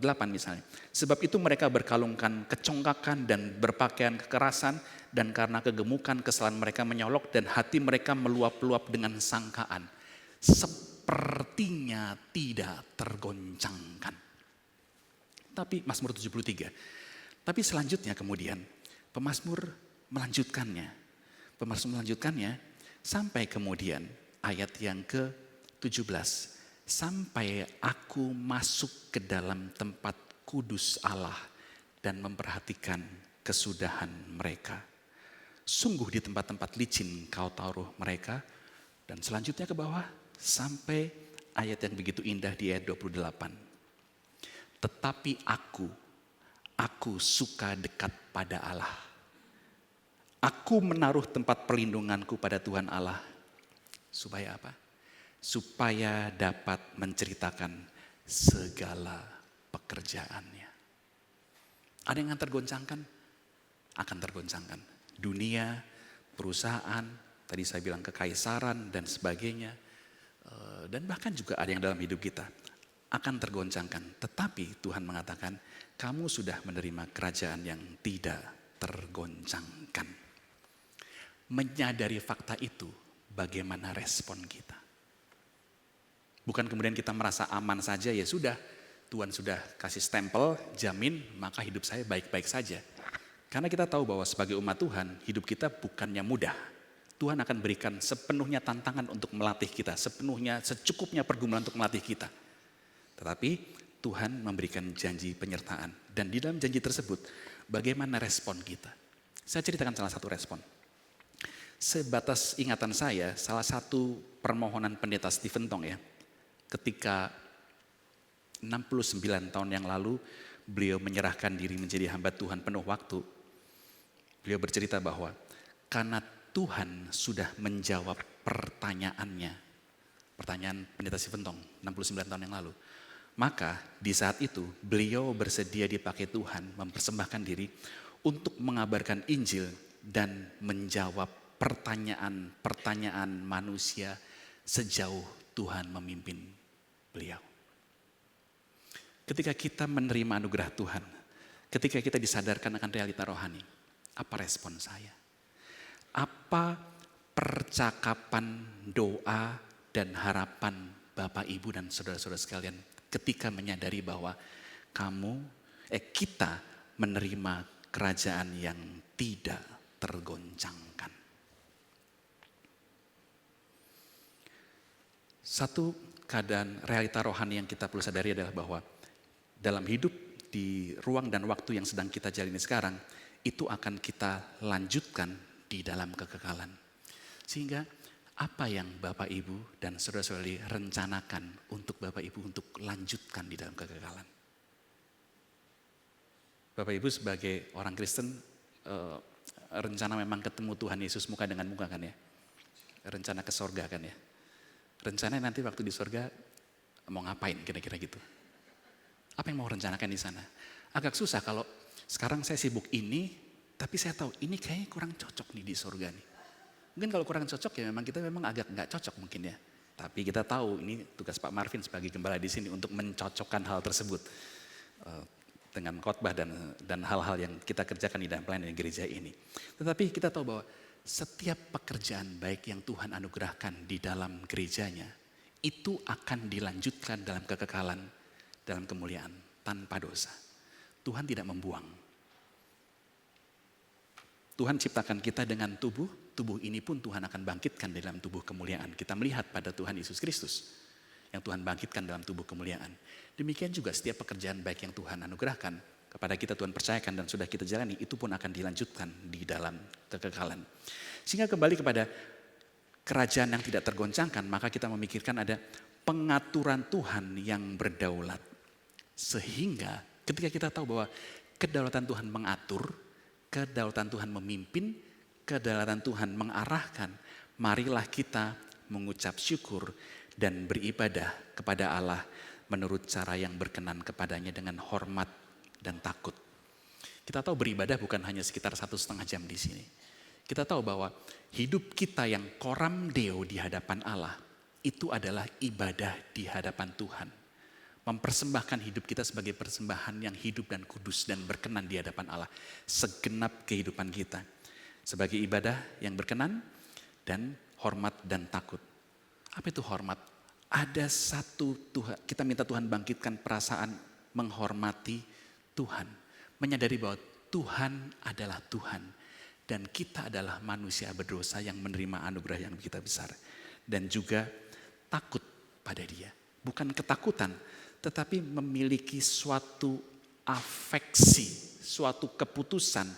8 misalnya. Sebab itu mereka berkalungkan kecongkakan dan berpakaian kekerasan. Dan karena kegemukan kesalahan mereka menyolok dan hati mereka meluap-luap dengan sangkaan. Sepertinya tidak tergoncangkan. Tapi Mazmur 73. Tapi selanjutnya kemudian pemazmur melanjutkannya. Pemazmur melanjutkannya sampai kemudian ayat yang ke-17. Sampai aku masuk ke dalam tempat kudus Allah dan memperhatikan kesudahan mereka. Sungguh di tempat-tempat licin kau taruh mereka. Dan selanjutnya ke bawah sampai ayat yang begitu indah di ayat 28. Tetapi aku suka dekat pada Allah. Aku menaruh tempat perlindunganku pada Tuhan Allah. Supaya apa? Supaya dapat menceritakan segala pekerjaannya. Ada yang akan tergoncangkan? Akan tergoncangkan. Dunia, perusahaan, tadi saya bilang kekaisaran dan sebagainya. Dan bahkan juga ada yang dalam hidup kita akan tergoncangkan. Tetapi Tuhan mengatakan, kamu sudah menerima kerajaan yang tidak tergoncangkan. Menyadari fakta itu, bagaimana respon kita? Bukan kemudian kita merasa aman saja, ya sudah, Tuhan sudah kasih stempel, jamin, maka hidup saya baik-baik saja. Karena kita tahu bahwa sebagai umat Tuhan, hidup kita bukannya mudah. Tuhan akan berikan sepenuhnya tantangan untuk melatih kita, sepenuhnya, secukupnya pergumulan untuk melatih kita. Tetapi Tuhan memberikan janji penyertaan. Dan di dalam janji tersebut, bagaimana respon kita? Saya ceritakan salah satu respon. Sebatas ingatan saya, salah satu permohonan pendeta Stephen Tong ya. Ketika 69 tahun yang lalu, beliau menyerahkan diri menjadi hamba Tuhan penuh waktu. Beliau bercerita bahwa karena Tuhan sudah menjawab pertanyaannya. Pertanyaan pendeta Stephen Tong 69 tahun yang lalu. Maka di saat itu beliau bersedia dipakai Tuhan mempersembahkan diri untuk mengabarkan Injil dan menjawab pertanyaan-pertanyaan manusia sejauh Tuhan memimpin beliau. Ketika kita menerima anugerah Tuhan, ketika kita disadarkan akan realita rohani, apa respon saya? Apa percakapan doa dan harapan Bapak, Ibu, dan saudara-saudara sekalian ketika menyadari bahwa kita menerima kerajaan yang tidak tergoncangkan. Satu keadaan realita rohani yang kita perlu sadari adalah bahwa dalam hidup di ruang dan waktu yang sedang kita jalani sekarang, itu akan kita lanjutkan di dalam kekekalan. Sehingga apa yang Bapak Ibu dan saudara-saudari rencanakan untuk Bapak Ibu untuk lanjutkan di dalam kekekalan. Bapak Ibu sebagai orang Kristen, rencana memang ketemu Tuhan Yesus muka dengan muka kan ya. Rencana ke sorga kan ya. Rencana nanti waktu di sorga mau ngapain kira-kira gitu. Apa yang mau rencanakan di sana? Agak susah kalau sekarang saya sibuk ini, tapi saya tahu ini kayaknya kurang cocok nih di sorga nih. Mungkin kalau kurang cocok ya memang kita agak nggak cocok mungkin ya. Tapi kita tahu ini tugas Pak Marvin sebagai gembala di sini untuk mencocokkan hal tersebut dengan khotbah dan hal-hal yang kita kerjakan di dalam pelayanan gereja ini. Tetapi kita tahu bahwa setiap pekerjaan baik yang Tuhan anugerahkan di dalam gerejanya, itu akan dilanjutkan dalam kekekalan, dalam kemuliaan, tanpa dosa. Tuhan tidak membuang. Tuhan ciptakan kita dengan tubuh ini pun Tuhan akan bangkitkan dalam tubuh kemuliaan. Kita melihat pada Tuhan Yesus Kristus yang Tuhan bangkitkan dalam tubuh kemuliaan. Demikian juga setiap pekerjaan baik yang Tuhan anugerahkan kepada kita, Tuhan percayakan dan sudah kita jalani, itu pun akan dilanjutkan di dalam kekekalan. Sehingga kembali kepada kerajaan yang tidak tergoncangkan, maka kita memikirkan ada pengaturan Tuhan yang berdaulat. Sehingga ketika kita tahu bahwa kedaulatan Tuhan mengatur, kedaulatan Tuhan memimpin, kedaulatan Tuhan mengarahkan, marilah kita mengucap syukur dan beribadah kepada Allah menurut cara yang berkenan kepadanya dengan hormat dan takut. Kita tahu beribadah bukan hanya sekitar 1,5 jam di sini. Kita tahu bahwa hidup kita yang coram deo di hadapan Allah itu adalah ibadah di hadapan Tuhan. Mempersembahkan hidup kita sebagai persembahan yang hidup dan kudus dan berkenan di hadapan Allah. Segenap kehidupan kita. Sebagai ibadah yang berkenan dan hormat dan takut. Apa itu hormat? Ada satu Tuhan, kita minta Tuhan bangkitkan perasaan menghormati Tuhan, menyadari bahwa Tuhan adalah Tuhan dan kita adalah manusia berdosa yang menerima anugerah yang begitu besar, dan juga takut pada Dia. Bukan ketakutan, tetapi memiliki suatu afeksi, suatu keputusan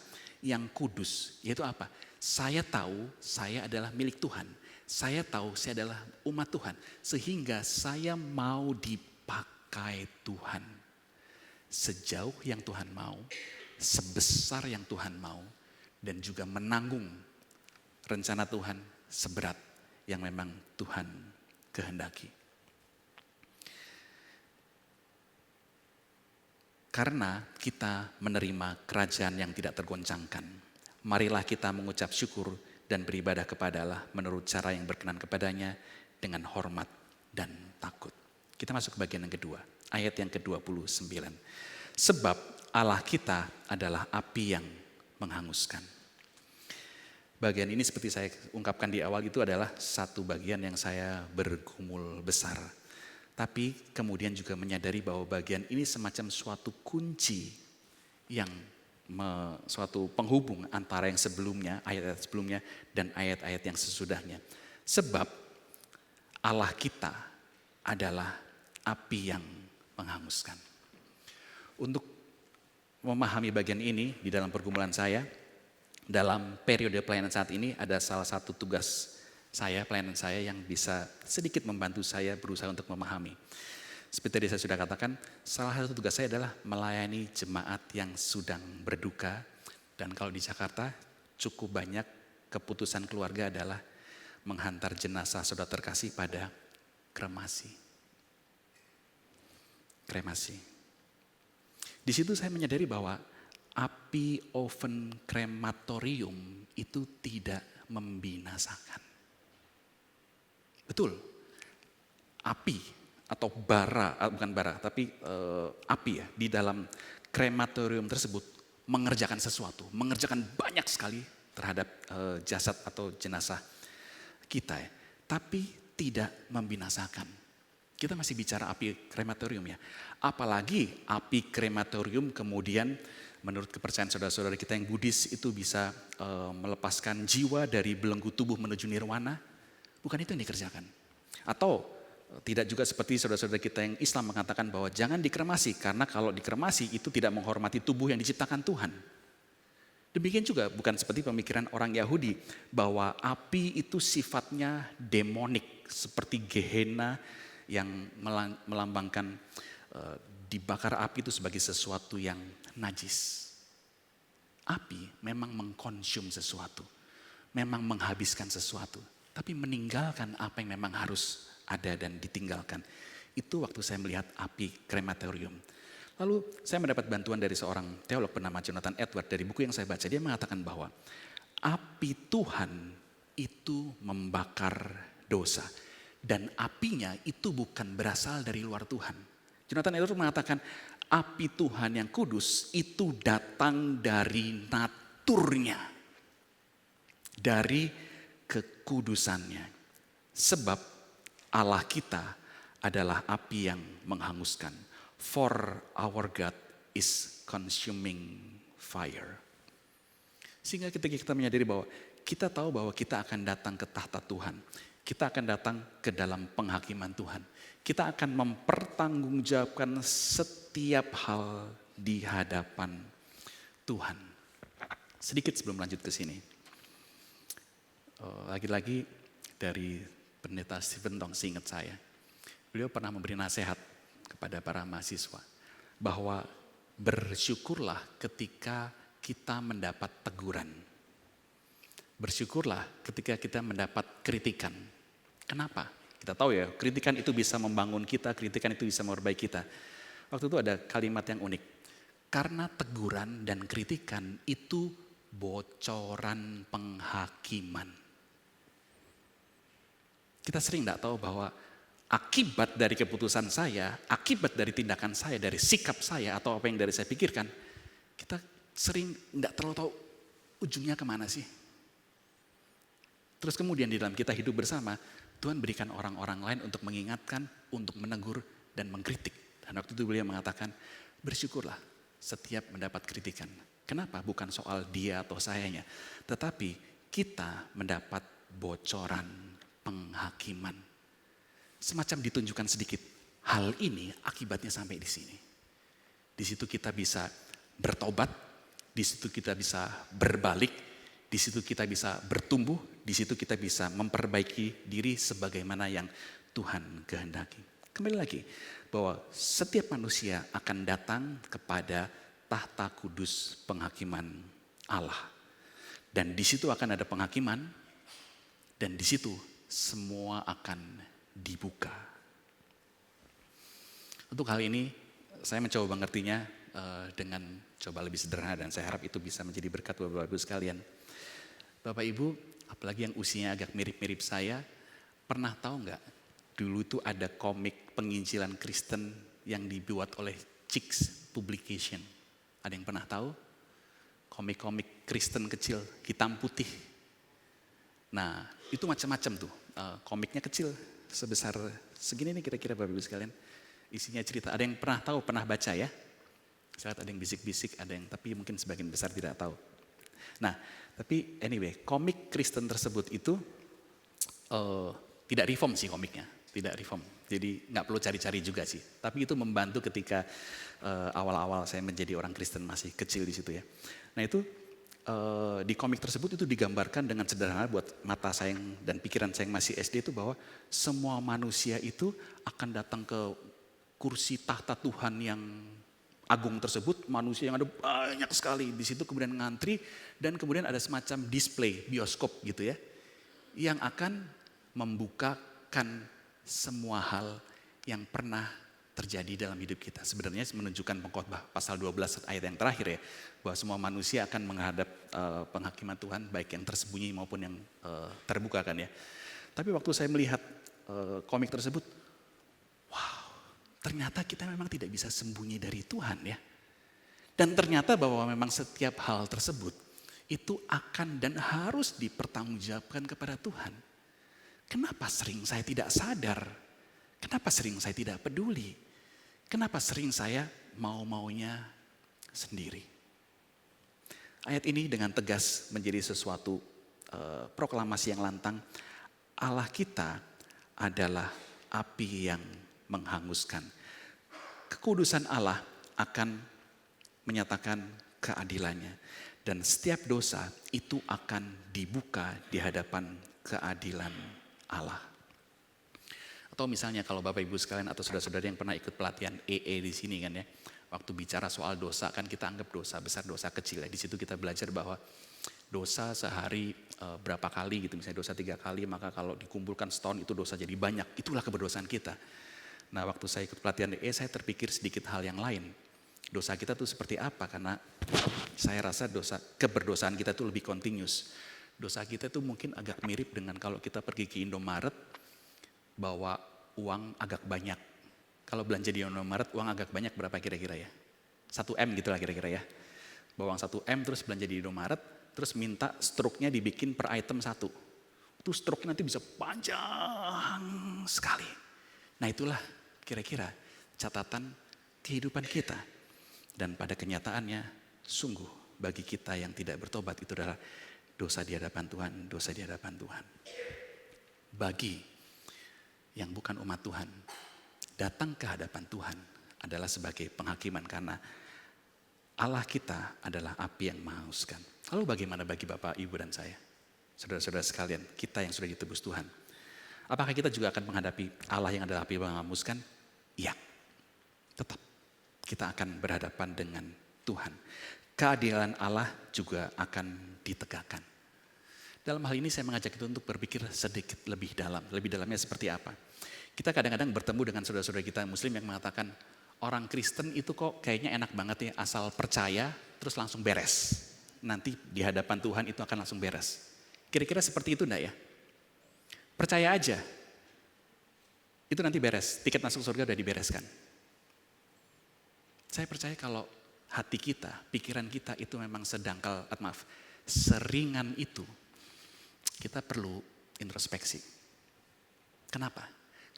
yang kudus, yaitu apa? Saya tahu saya adalah milik Tuhan. Saya tahu saya adalah umat Tuhan, sehingga saya mau dipakai Tuhan. Sejauh yang Tuhan mau, sebesar yang Tuhan mau, dan juga menanggung rencana Tuhan seberat yang memang Tuhan kehendaki. Karena kita menerima kerajaan yang tidak tergoncangkan, marilah kita mengucap syukur dan beribadah kepada Allah menurut cara yang berkenan kepadanya dengan hormat dan takut. Kita masuk ke bagian yang kedua, ayat yang ke-29. Sebab Allah kita adalah api yang menghanguskan. Bagian ini seperti saya ungkapkan di awal itu adalah satu bagian yang saya bergumul besar. Tapi kemudian juga menyadari bahwa bagian ini semacam suatu kunci yang suatu penghubung antara yang sebelumnya, ayat-ayat sebelumnya dan ayat-ayat yang sesudahnya. Sebab Allah kita adalah api yang menghanguskan. Untuk memahami bagian ini di dalam pergumulan saya, dalam periode pelayanan saat ini ada salah satu tugas saya, pelayanan saya yang bisa sedikit membantu saya berusaha untuk memahami. Seperti tadi saya sudah katakan, salah satu tugas saya adalah melayani jemaat yang sedang berduka. Dan kalau di Jakarta cukup banyak keputusan keluarga adalah menghantar jenazah saudara terkasih pada kremasi. Di situ saya menyadari bahwa api oven krematorium itu tidak membinasakan. Betul, api atau bara, bukan bara, tapi api ya di dalam krematorium tersebut mengerjakan sesuatu, mengerjakan banyak sekali terhadap jasad atau jenazah kita ya, tapi tidak membinasakan. Kita masih bicara api krematorium ya. Apalagi api krematorium kemudian menurut kepercayaan saudara-saudara kita yang Buddhis itu bisa melepaskan jiwa dari belenggu tubuh menuju nirwana. Bukan itu yang dikerjakan. Atau tidak juga seperti saudara-saudara kita yang Islam mengatakan bahwa jangan dikremasi. Karena kalau dikremasi itu tidak menghormati tubuh yang diciptakan Tuhan. Demikian juga bukan seperti pemikiran orang Yahudi bahwa api itu sifatnya demonik. Seperti Gehenna yang melambangkan dibakar api itu sebagai sesuatu yang najis. api memang mengkonsum sesuatu, memang menghabiskan sesuatu, tapi meninggalkan apa yang memang harus ada dan ditinggalkan. Itu waktu saya melihat api krematorium. Lalu saya mendapat bantuan dari seorang teolog bernama Jonathan Edwards. Dari buku yang saya baca, dia mengatakan bahwa api Tuhan itu membakar dosa. Dan apinya itu bukan berasal dari luar Tuhan. Jonathan Edwards mengatakan api Tuhan yang kudus itu datang dari naturnya. Dari kekudusannya. Sebab Allah kita adalah api yang menghanguskan. For our God is consuming fire. Sehingga ketika kita menyadari bahwa kita tahu bahwa kita akan datang ke tahta Tuhan. Kita akan datang ke dalam penghakiman Tuhan. Kita akan mempertanggungjawabkan setiap hal di hadapan Tuhan. Sedikit sebelum lanjut ke sini. Lagi-lagi dari Pendeta Stephen Tong seingat saya. Beliau pernah memberi nasihat kepada para mahasiswa. Bahwa bersyukurlah ketika kita mendapat teguran. Bersyukurlah ketika kita mendapat kritikan. Kenapa? Kita tahu ya, kritikan itu bisa membangun kita, kritikan itu bisa memperbaiki kita. Waktu itu ada kalimat yang unik. Karena teguran dan kritikan itu bocoran penghakiman. Kita sering tidak tahu bahwa akibat dari keputusan saya, akibat dari tindakan saya, dari sikap saya, atau apa yang dari saya pikirkan, kita sering tidak terlalu tahu ujungnya kemana sih. Terus kemudian di dalam kita hidup bersama, Tuhan berikan orang-orang lain untuk mengingatkan, untuk menegur, dan mengkritik. Dan waktu itu beliau mengatakan, bersyukurlah setiap mendapat kritikan. Kenapa? Bukan soal dia atau sayanya, tetapi kita mendapat bocoran penghakiman. Semacam ditunjukkan sedikit, hal ini akibatnya sampai di sini. Di situ kita bisa bertobat, di situ kita bisa berbalik, di situ kita bisa bertumbuh, di situ kita bisa memperbaiki diri sebagaimana yang Tuhan kehendaki. Kembali lagi, bahwa setiap manusia akan datang kepada tahta kudus penghakiman Allah. Dan di situ akan ada penghakiman, dan di situ semua akan dibuka. Untuk hal ini, saya mencoba mengertinya dengan coba lebih sederhana, dan saya harap itu bisa menjadi berkat buat Bapak Ibu sekalian. Bapak Ibu, apalagi yang usianya agak mirip-mirip saya, pernah tahu nggak? Dulu itu ada komik penginjilan Kristen yang dibuat oleh Chicks Publication. Ada yang pernah tahu? Komik-komik Kristen kecil, hitam putih. Nah, itu macam-macam tuh. Komiknya kecil, sebesar segini nih kira-kira Bapak Ibu sekalian. Isinya cerita. Ada yang pernah tahu, pernah baca ya? Saya lihat ada yang bisik-bisik, ada yang tapi mungkin sebagian besar tidak tahu. Nah, tapi anyway, komik Kristen tersebut itu tidak reform sih komiknya, tidak reform. Jadi nggak perlu cari-cari juga sih. Tapi itu membantu ketika awal-awal saya menjadi orang Kristen masih kecil di situ ya. Nah itu di komik tersebut itu digambarkan dengan sederhana buat mata saya dan pikiran saya yang masih SD itu bahwa semua manusia itu akan datang ke kursi tahta Tuhan yang agung tersebut, manusia yang ada banyak sekali di situ, kemudian ngantri, dan kemudian ada semacam display bioskop gitu ya, yang akan membukakan semua hal yang pernah terjadi dalam hidup kita. Sebenarnya menunjukkan Pengkhotbah pasal 12 ayat yang terakhir ya, bahwa semua manusia akan menghadap penghakiman Tuhan, baik yang tersembunyi maupun yang terbuka kan ya. Tapi waktu saya melihat komik tersebut, wow, ternyata kita memang tidak bisa sembunyi dari Tuhan ya. Dan ternyata bahwa memang setiap hal tersebut itu akan dan harus dipertanggungjawabkan kepada Tuhan. Kenapa sering saya tidak sadar? Kenapa sering saya tidak peduli? Kenapa sering saya mau-maunya sendiri? Ayat ini dengan tegas menjadi sesuatu proklamasi yang lantang. Allah kita adalah api yang menghanguskan. Kekudusan Allah akan menyatakan keadilannya. Dan setiap dosa itu akan dibuka di hadapan keadilan Allah. Atau misalnya kalau Bapak Ibu sekalian atau saudara-saudara yang pernah ikut pelatihan EE di sini kan ya. Waktu bicara soal dosa kan kita anggap dosa besar, dosa kecil ya. Di situ kita belajar bahwa dosa sehari berapa kali gitu, misalnya dosa 3 kali, maka kalau dikumpulkan setahun itu dosa jadi banyak. Itulah keberdosaan kita. Nah waktu saya ikut pelatihan DE, saya terpikir sedikit hal yang lain. Dosa kita tuh seperti apa? Karena saya rasa keberdosaan kita tuh lebih continuous. Dosa kita tuh mungkin agak mirip dengan kalau kita pergi ke Indomaret, bawa uang agak banyak. Kalau belanja di Indomaret uang agak banyak berapa kira-kira ya? 1 M gitu lah kira-kira ya. Bawa uang 1 M terus belanja di Indomaret, terus minta struknya dibikin per item 1. Itu struknya nanti bisa panjang sekali. Nah itulah kira-kira catatan kehidupan kita. Dan pada kenyataannya sungguh bagi kita yang tidak bertobat itu adalah dosa di hadapan Tuhan, dosa di hadapan Tuhan. Bagi yang bukan umat Tuhan, datang ke hadapan Tuhan adalah sebagai penghakiman karena Allah kita adalah api yang menghanguskan. Lalu bagaimana bagi Bapak, Ibu dan saya? Saudara-saudara sekalian, kita yang sudah ditebus Tuhan. Apakah kita juga akan menghadapi Allah yang adalah api yang menghanguskan? Iya, tetap. Kita akan berhadapan dengan Tuhan. Keadilan Allah juga akan ditegakkan. Dalam hal ini saya mengajak kita untuk berpikir sedikit lebih dalam. Lebih dalamnya seperti apa? Kita kadang-kadang bertemu dengan saudara-saudara kita Muslim yang mengatakan, orang Kristen itu kok kayaknya enak banget ya, asal percaya terus langsung beres. Nanti di hadapan Tuhan itu akan langsung beres. Kira-kira seperti itu enggak ya? Percaya aja. Itu nanti beres, tiket masuk surga udah dibereskan. Saya percaya kalau hati kita, pikiran kita itu memang seringan itu, kita perlu introspeksi. Kenapa?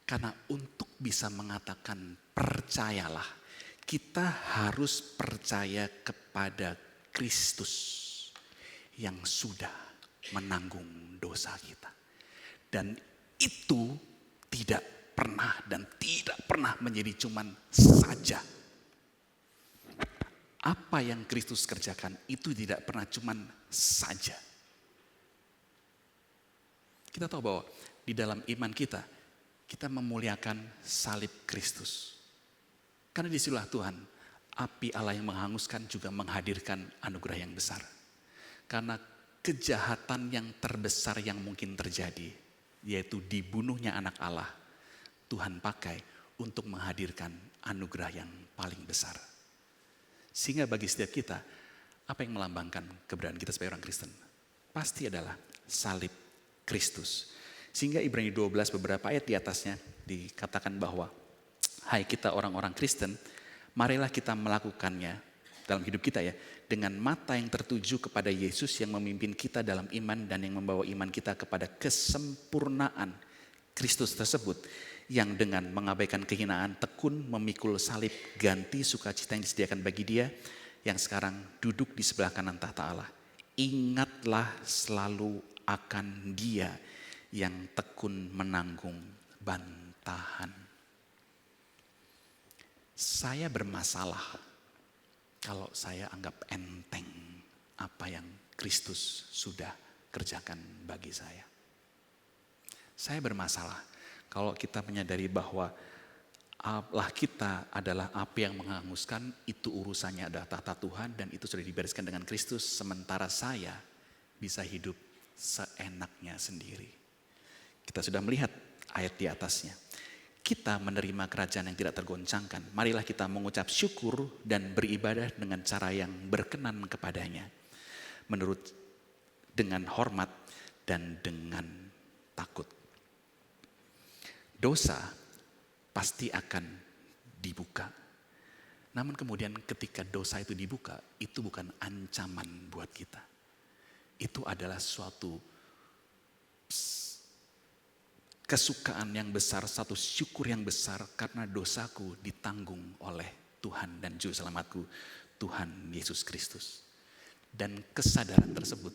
Karena untuk bisa mengatakan percayalah, kita harus percaya kepada Kristus yang sudah menanggung dosa kita. Dan itu tidak pernah menjadi cuman saja. Apa yang Kristus kerjakan itu tidak pernah cuman saja. Kita tahu bahwa di dalam iman kita memuliakan salib Kristus. Karena disitulah Tuhan, api Allah yang menghanguskan juga menghadirkan anugerah yang besar. Karena kejahatan yang terbesar yang mungkin terjadi, yaitu dibunuhnya anak Allah, Tuhan pakai untuk menghadirkan anugerah yang paling besar. Sehingga bagi setiap kita, apa yang melambangkan keberadaan kita sebagai orang Kristen? Pasti adalah salib Kristus. Sehingga Ibrani 12 beberapa ayat di atasnya dikatakan bahwa, hai kita orang-orang Kristen, marilah kita melakukannya dalam hidup kita ya, dengan mata yang tertuju kepada Yesus yang memimpin kita dalam iman dan yang membawa iman kita kepada kesempurnaan Kristus tersebut, yang dengan mengabaikan kehinaan tekun memikul salib ganti sukacita yang disediakan bagi dia yang sekarang duduk di sebelah kanan tahta Allah. Ingatlah selalu akan dia yang tekun menanggung bantahan. Saya bermasalah kalau saya anggap enteng apa yang Kristus sudah kerjakan bagi saya. Saya bermasalah kalau kita menyadari bahwa Allah kita adalah api yang menghanguskan, itu urusannya adalah tahta Tuhan dan itu sudah dibereskan dengan Kristus, sementara saya bisa hidup seenaknya sendiri. Kita sudah melihat ayat di atasnya. Kita menerima kerajaan yang tidak tergoncangkan. Marilah kita mengucap syukur dan beribadah dengan cara yang berkenan kepadanya. Dengan hormat dan dengan takut. Dosa pasti akan dibuka. Namun kemudian ketika dosa itu dibuka, itu bukan ancaman buat kita. Itu adalah suatu kesukaan yang besar, satu syukur yang besar karena dosaku ditanggung oleh Tuhan dan Juru Selamatku, Tuhan Yesus Kristus. Dan kesadaran tersebut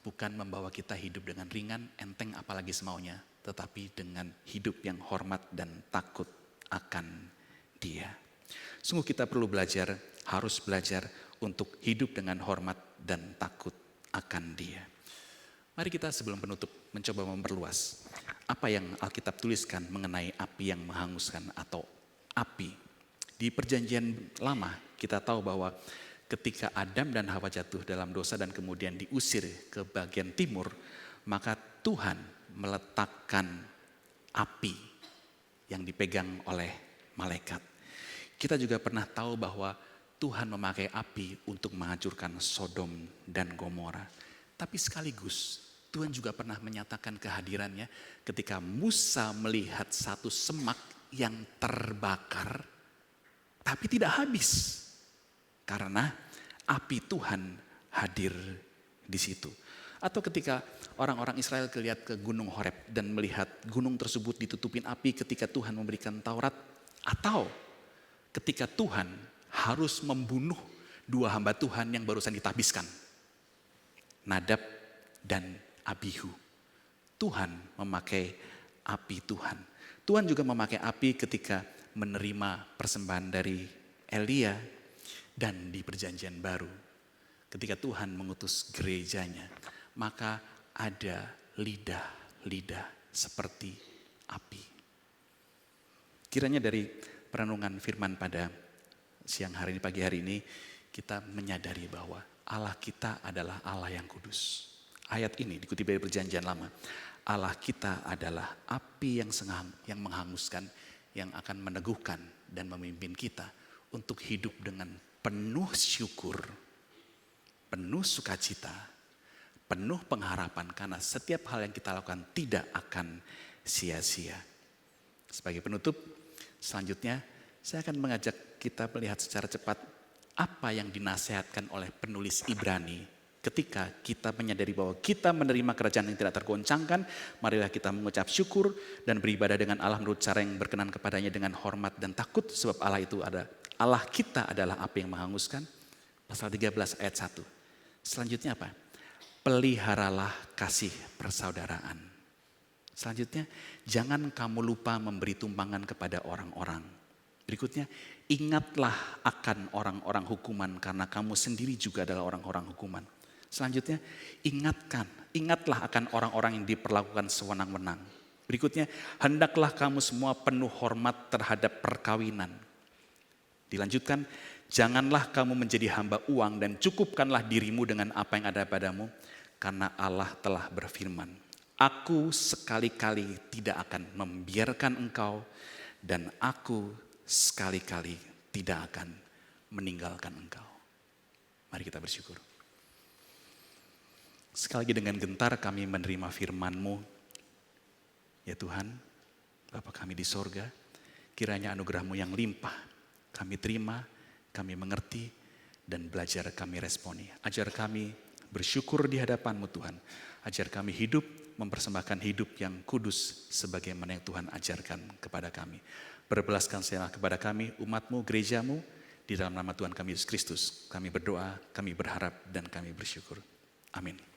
bukan membawa kita hidup dengan ringan, enteng apalagi semaunya, tetapi dengan hidup yang hormat dan takut akan Dia. Sungguh kita perlu belajar, harus belajar untuk hidup dengan hormat dan takut akan Dia. Mari kita sebelum penutup mencoba memperluas apa yang Alkitab tuliskan mengenai api yang menghanguskan atau api Di perjanjian lama kita tahu bahwa ketika Adam dan Hawa jatuh dalam dosa dan kemudian diusir ke bagian timur, maka Tuhan meletakkan api yang dipegang oleh malaikat. Kita juga pernah tahu bahwa Tuhan memakai api untuk menghancurkan Sodom dan Gomora. Tapi sekaligus Tuhan juga pernah menyatakan kehadirannya ketika Musa melihat satu semak yang terbakar tapi tidak habis. Karena api Tuhan hadir di situ. Atau ketika orang-orang Israel lihat ke Gunung Horeb dan melihat gunung tersebut ditutupin api ketika Tuhan memberikan Taurat. Atau ketika Tuhan harus membunuh dua hamba Tuhan yang barusan ditabiskan. Nadab dan Abihu. Tuhan memakai api Tuhan. Tuhan juga memakai api ketika menerima persembahan dari Elia dan di perjanjian baru. Ketika Tuhan mengutus gerejanya, maka ada lidah-lidah seperti api. Kiranya dari perenungan firman pada siang hari ini, pagi hari ini, kita menyadari bahwa Allah kita adalah Allah yang kudus. Ayat ini dikutip dari perjanjian lama. Allah kita adalah api yang menghanguskan, yang akan meneguhkan dan memimpin kita untuk hidup dengan penuh syukur, penuh sukacita, penuh pengharapan karena setiap hal yang kita lakukan tidak akan sia-sia. Sebagai penutup, selanjutnya saya akan mengajak kita melihat secara cepat apa yang dinasihatkan oleh penulis Ibrani. Ketika kita menyadari bahwa kita menerima kerajaan yang tidak tergoncangkan, marilah kita mengucap syukur dan beribadah dengan Allah menurut cara yang berkenan kepadanya dengan hormat dan takut. Sebab Allah kita adalah api yang menghanguskan. Pasal 13 ayat 1. Selanjutnya apa? Peliharalah kasih persaudaraan. Selanjutnya, jangan kamu lupa memberi tumpangan kepada orang-orang. Berikutnya, ingatlah akan orang-orang hukuman karena kamu sendiri juga adalah orang-orang hukuman. Selanjutnya, ingatlah akan orang-orang yang diperlakukan sewenang-wenang. Berikutnya, hendaklah kamu semua penuh hormat terhadap perkawinan. Dilanjutkan, janganlah kamu menjadi hamba uang dan cukupkanlah dirimu dengan apa yang ada padamu. Karena Allah telah berfirman, aku sekali-kali tidak akan membiarkan engkau dan aku sekali-kali tidak akan meninggalkan engkau. Mari kita bersyukur. Sekali lagi dengan gentar kami menerima firman-Mu. Ya Tuhan, Bapa kami di sorga, kiranya anugerah-Mu yang limpah kami terima, kami mengerti, dan belajar kami responi. Ajar kami bersyukur di hadapan-Mu Tuhan. Ajar kami hidup, mempersembahkan hidup yang kudus sebagaimana yang Tuhan ajarkan kepada kami. Berbelas kasihan kepada kami, umat-Mu, gereja-Mu, di dalam nama Tuhan kami Yesus Kristus. Kami berdoa, kami berharap, dan kami bersyukur. Amin.